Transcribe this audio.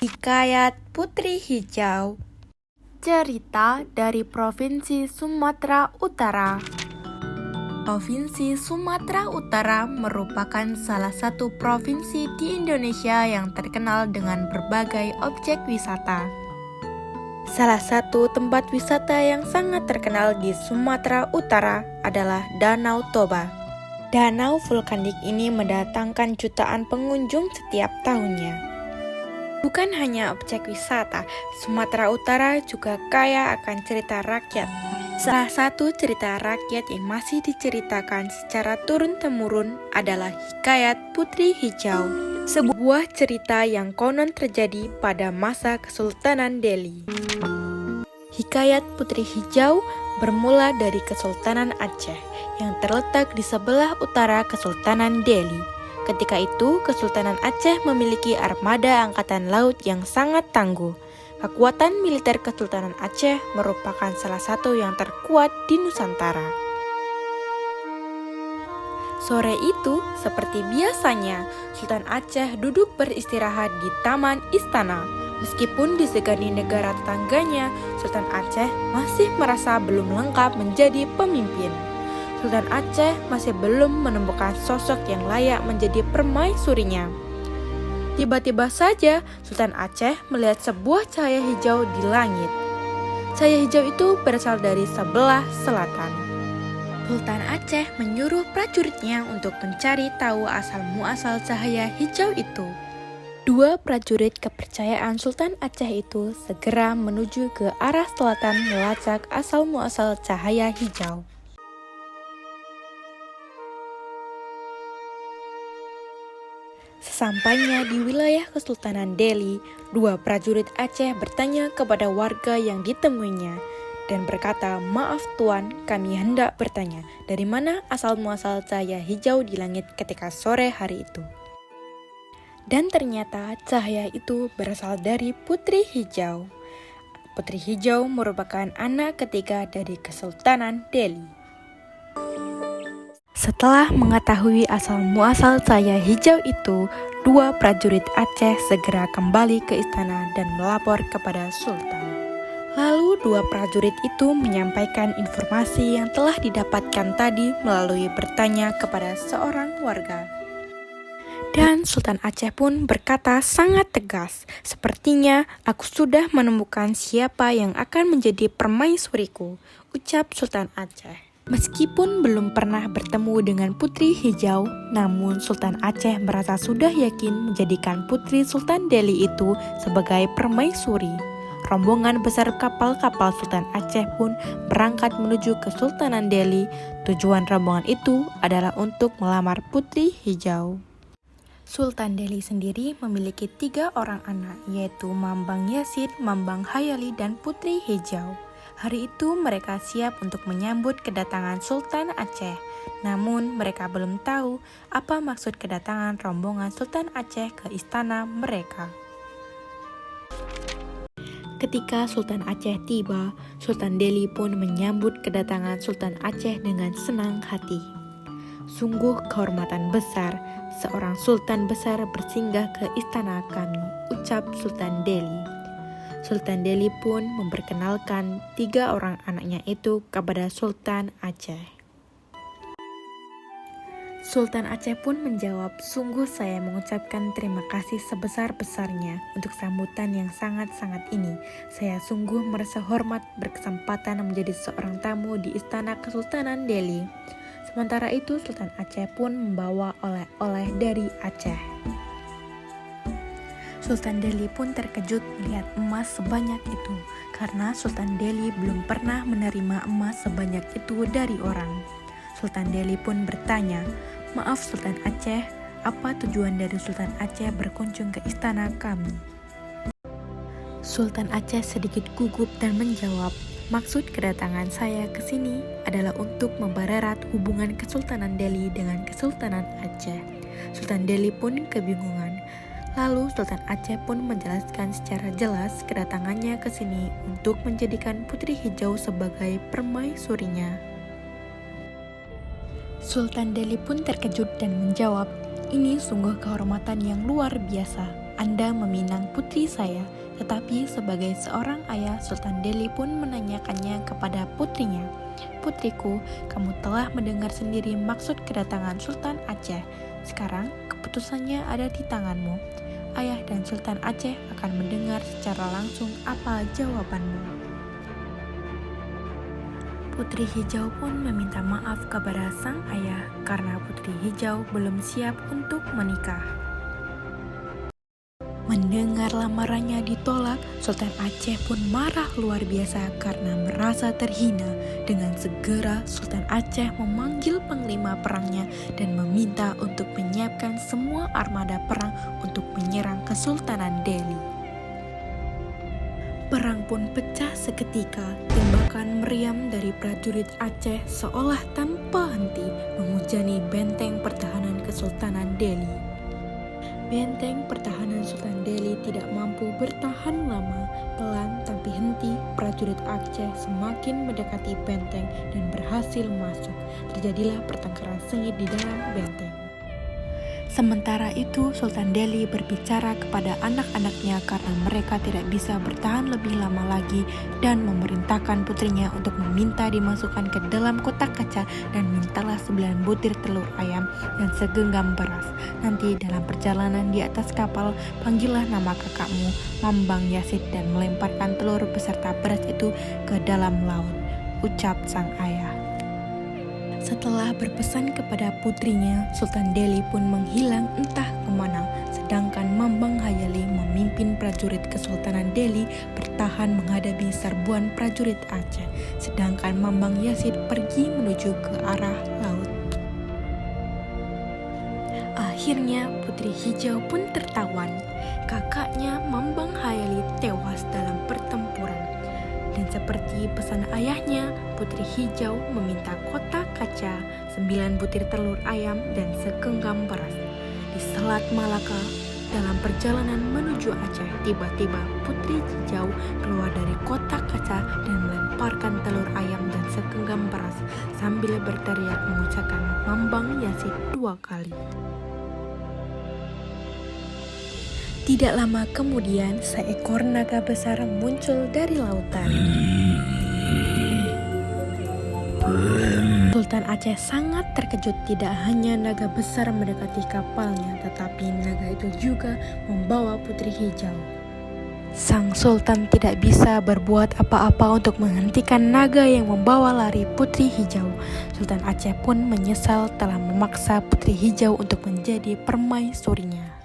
Hikayat Putri Hijau. Cerita dari Provinsi Sumatera Utara. Provinsi Sumatera Utara merupakan salah satu provinsi di Indonesia yang terkenal dengan berbagai objek wisata. Salah satu tempat wisata yang sangat terkenal di Sumatera Utara adalah Danau Toba. Danau vulkanik ini mendatangkan jutaan pengunjung setiap tahunnya. Bukan hanya objek wisata, Sumatera Utara juga kaya akan cerita rakyat. Salah satu cerita rakyat yang masih diceritakan secara turun-temurun adalah Hikayat Putri Hijau, sebuah cerita yang konon terjadi pada masa Kesultanan Delhi. Hikayat Putri Hijau bermula dari Kesultanan Aceh yang terletak di sebelah utara Kesultanan Delhi. Ketika itu, Kesultanan Aceh memiliki armada angkatan laut yang sangat tangguh. Kekuatan militer Kesultanan Aceh merupakan salah satu yang terkuat di Nusantara. Sore itu, seperti biasanya, Sultan Aceh duduk beristirahat di taman istana. Meskipun disegani negara tetangganya, Sultan Aceh masih merasa belum lengkap menjadi pemimpin. Sultan Aceh masih belum menemukan sosok yang layak menjadi permaisurinya. Tiba-tiba saja Sultan Aceh melihat sebuah cahaya hijau di langit. Cahaya hijau itu berasal dari sebelah selatan. Sultan Aceh menyuruh prajuritnya untuk mencari tahu asal-muasal cahaya hijau itu. Dua prajurit kepercayaan Sultan Aceh itu segera menuju ke arah selatan melacak asal-muasal cahaya hijau. Sesampainya di wilayah Kesultanan Delhi, dua prajurit Aceh bertanya kepada warga yang ditemuinya dan berkata, "Maaf Tuan, kami hendak bertanya, dari mana asal-muasal cahaya hijau di langit ketika sore hari itu?" Dan ternyata cahaya itu berasal dari Putri Hijau. Putri Hijau merupakan anak ketiga dari Kesultanan Delhi. Setelah mengetahui asal-muasal cahaya hijau itu, dua prajurit Aceh segera kembali ke istana dan melapor kepada Sultan. Lalu dua prajurit itu menyampaikan informasi yang telah didapatkan tadi melalui bertanya kepada seorang warga. Dan Sultan Aceh pun berkata sangat tegas, "Sepertinya aku sudah menemukan siapa yang akan menjadi permaisuriku," ucap Sultan Aceh. Meskipun belum pernah bertemu dengan Putri Hijau, namun Sultan Aceh merasa sudah yakin menjadikan Putri Sultan Delhi itu sebagai permaisuri. Rombongan besar kapal-kapal Sultan Aceh pun berangkat menuju ke Kesultanan Delhi. Tujuan rombongan itu adalah untuk melamar Putri Hijau. Sultan Delhi sendiri memiliki 3 orang anak, yaitu Mambang Yasid, Mambang Hayali, dan Putri Hijau. Hari itu mereka siap untuk menyambut kedatangan Sultan Aceh. Namun mereka belum tahu apa maksud kedatangan rombongan Sultan Aceh ke istana mereka. Ketika Sultan Aceh tiba, Sultan Delhi pun menyambut kedatangan Sultan Aceh dengan senang hati. Sungguh kehormatan besar, seorang sultan besar bersinggah ke istana kami, ucap Sultan Delhi. Sultan Delhi pun memperkenalkan 3 orang anaknya itu kepada Sultan Aceh. Sultan Aceh pun menjawab, "Sungguh saya mengucapkan terima kasih sebesar-besarnya untuk sambutan yang sangat-sangat ini. Saya sungguh merasa hormat berkesempatan menjadi seorang tamu di istana Kesultanan Delhi." Sementara itu Sultan Aceh pun membawa oleh-oleh dari Aceh. Sultan Delhi pun terkejut melihat emas sebanyak itu, karena Sultan Delhi belum pernah menerima emas sebanyak itu dari orang. Sultan Delhi pun bertanya, "Maaf Sultan Aceh, apa tujuan dari Sultan Aceh berkunjung ke istana kami?" Sultan Aceh sedikit gugup dan menjawab, "Maksud kedatangan saya ke sini adalah untuk mempererat hubungan Kesultanan Delhi dengan Kesultanan Aceh." Sultan Delhi pun kebingungan. Lalu Sultan Aceh pun menjelaskan secara jelas kedatangannya ke sini untuk menjadikan Putri Hijau sebagai permaisurinya. Sultan Delhi pun terkejut dan menjawab, "Ini sungguh kehormatan yang luar biasa. Anda meminang putri saya." Tetapi sebagai seorang ayah, Sultan Delhi pun menanyakannya kepada putrinya, "Putriku, kamu telah mendengar sendiri maksud kedatangan Sultan Aceh. Sekarang keputusannya ada di tanganmu. Ayah dan Sultan Aceh akan mendengar secara langsung apa jawabanmu." Putri Hijau pun meminta maaf kepada sang ayah karena Putri Hijau belum siap untuk menikah. Mendengar lamarannya ditolak, Sultan Aceh pun marah luar biasa karena merasa terhina. Dengan segera Sultan Aceh memanggil panglima perangnya dan meminta untuk menyiapkan semua armada perang untuk menyerang Kesultanan Delhi. Perang pun pecah seketika. Tembakan meriam dari prajurit Aceh seolah tanpa henti menghujani benteng pertahanan Kesultanan Delhi. Benteng pertahanan Sultan Delhi tidak mampu bertahan lama. Pelan tapi henti, prajurit Aceh semakin mendekati benteng dan berhasil masuk. Terjadilah pertengkaran sengit di dalam benteng. Sementara itu, Sultan Delhi berbicara kepada anak-anaknya karena mereka tidak bisa bertahan lebih lama lagi dan memerintahkan putrinya untuk meminta dimasukkan ke dalam kotak kaca dan mintalah 9 butir telur ayam dan segenggam beras. Nanti dalam perjalanan di atas kapal, panggillah nama kakakmu, Mambang Yasid, dan melemparkan telur beserta beras itu ke dalam laut, ucap sang ayah. Setelah berpesan kepada putrinya, Sultan Delhi pun menghilang entah kemana, sedangkan Mambang Hayali memimpin prajurit Kesultanan Delhi bertahan menghadapi serbuan prajurit Aceh, sedangkan Mambang Yasid pergi menuju ke arah laut. Akhirnya Putri Hijau pun tertawan. Kakaknya Mambang Hayali tewas dalam pertempuran. Dan seperti pesan ayahnya, Putri Hijau meminta kotak kaca, 9 butir telur ayam, dan segenggam beras. Di Selat Malaka, dalam perjalanan menuju Aceh, tiba-tiba Putri Hijau keluar dari kotak kaca dan melemparkan telur ayam dan segenggam beras sambil berteriak mengucapkan Mambang Yasid 2 kali. Tidak lama kemudian, seekor naga besar muncul dari lautan. Sultan Aceh sangat terkejut. Tidak hanya naga besar mendekati kapalnya, tetapi naga itu juga membawa Putri Hijau. Sang Sultan tidak bisa berbuat apa-apa untuk menghentikan naga yang membawa lari Putri Hijau. Sultan Aceh pun menyesal telah memaksa Putri Hijau untuk menjadi permaisurinya.